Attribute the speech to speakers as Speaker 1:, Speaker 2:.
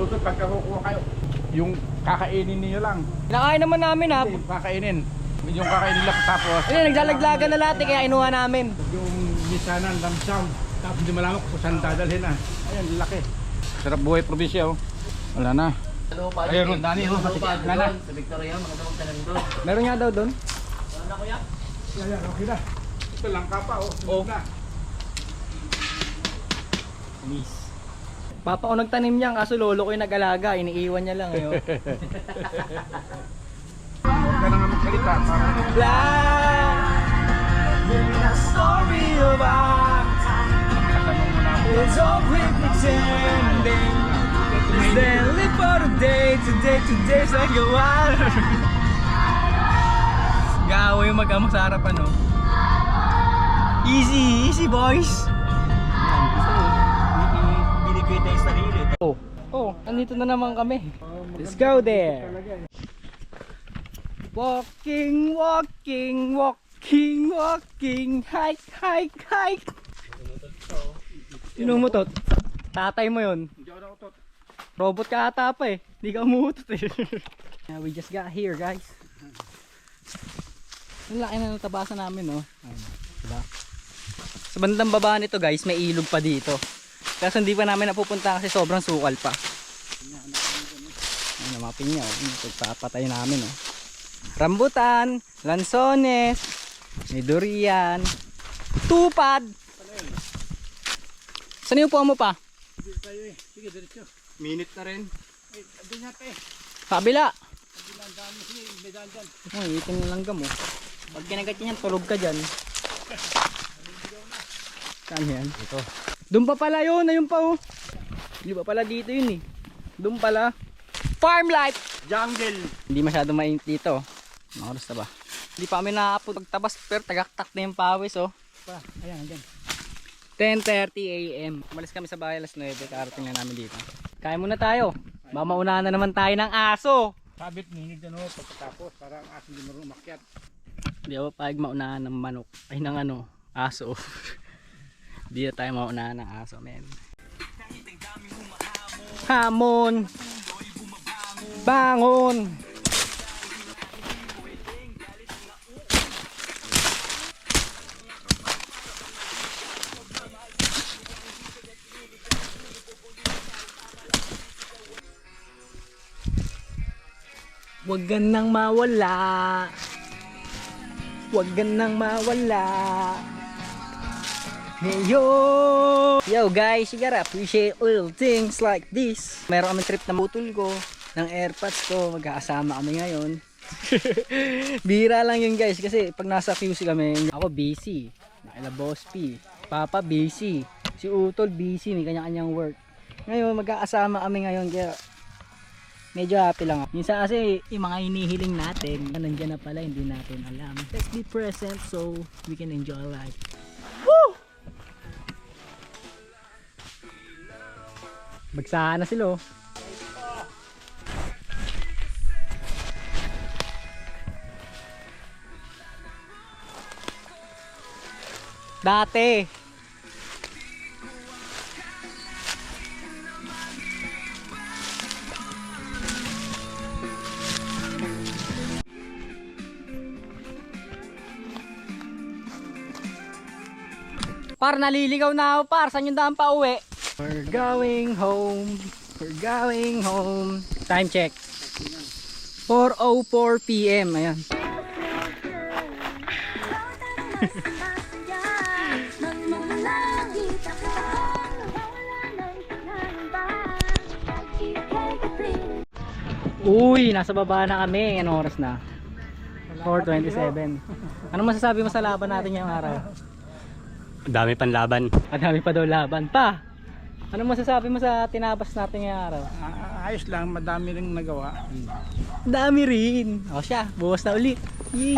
Speaker 1: Luto pagka kukuha kayo. Yung kakainin niyo lang.
Speaker 2: Nakain naman namin ha.
Speaker 1: Hindi, kakainin. Yung kakainin lang tapos.
Speaker 2: Ayun, naglalaglagan na lahat kaya inuha namin.
Speaker 1: Yung misanan, lamsam. Tapos hindi malaman kung saan dadalhin na. Ayun, laki. Sarap buhay probinsya oh. Wala na. Ayun, Dani oh. Nana.
Speaker 3: Sa Victoria, makatawag ka lang doon.
Speaker 2: Meron nga daw doon.
Speaker 3: Wala na kuya?
Speaker 1: Yan, okay na. Ito lang kapa oh. Oh. Na.
Speaker 2: Miss. Papa ko nagtanim niyan kaso lolo ko yung nag-alaga, iniiwan niya lang ayo.
Speaker 1: Huwag ka na nga magsalita.
Speaker 2: Story of our
Speaker 1: Katanong mo na.
Speaker 2: is all we pretending. Then live for today's like a while. Gawa yung mag-ama sa harapan no. Easy boys.
Speaker 3: Binibita yung sarili.
Speaker 2: Oh, andito na naman kami. Let's go there. Walking, hike. Sino umutot? Tatay mo yun.
Speaker 1: Hindi ako nakutot.
Speaker 2: Robot ka ata pa eh. Hindi ka umutot eh. We just got here guys. Ang laki na natabasan namin no. Diba? Sa bandang baba nito guys, may ilog pa dito. Kaso hindi pa namin napupunta kasi sobrang sukal pa. Ano mga pinya oh. Pagpapatay namin oh. Rambutan, lansones, may durian, tupad. Saan yung upuan mo pa?
Speaker 1: Sige tayo eh. Sige, diretso.
Speaker 2: Minute na rin.
Speaker 1: Eh, doon natin eh.
Speaker 2: Kabila.
Speaker 1: Bilandaan mo sige, may daan dyan.
Speaker 2: Oh, itin yung langgam mo. Pag kinagat yan, tulog ka dyan. Saan yan? Ito. Doon pa pala yun, ayun pa oh. Hindi pa pala dito yun eh. Doon pala. Farm life!
Speaker 1: Jungle.
Speaker 2: Hindi masyado mainit dito. Mga oras na ba? Hindi pa kami nakapag pagtabas pero tagaktak na yung pawis oh.
Speaker 1: Pa, ayan, andyan.
Speaker 2: 10:30 AM. Umalis kami sa bahay alas 9. Karating na namin dito. Kain muna tayo. Mamaunahan na naman tayo ng aso.
Speaker 1: Sabit ninig ano, pagkatapos para ang aso hindi marunong umakyat.
Speaker 2: Hindi ako pahig maunahan ng manok. Ay ng ano, aso. Hindi na tayo maunahan ng aso, men. Hamon. Bangon. Huwag ganang mawala. Huwag ganang mawala. Hey yo guys, you gotta appreciate little things like this. Meron kami trip na butol ko ng airpods ko. Magkakasama kami ngayon. Bira lang yun guys kasi pag nasa QC kami, ako busy, nakila Boss P, Papa busy, si Utol busy, may kanya-kanyang work. Ngayon magkakasama kami ngayon kaya medyo happy lang ako. Minsan kasi yung mga hinihiling natin nandiyan na pala, hindi natin alam. Let's be present so we can enjoy life. Woo! Bagsahan na sila oh. Dati par naliligaw na ako par, saan yung daan pa uwi? We're going home. We're going home. Time check. 4:04 PM. Ayan. Uy, nasa baba na kami. Anong oras na? 4:27. Anong masasabi mo sa laban natin ngayong araw?
Speaker 3: Dami pang laban.
Speaker 2: Madami pa daw laban pa. Ano masasabi mo sa tinabas natin ngayong araw?
Speaker 1: Ayos lang, madami ring nagawa.
Speaker 2: Dami rin. O siya, buwas na ulit. Yee!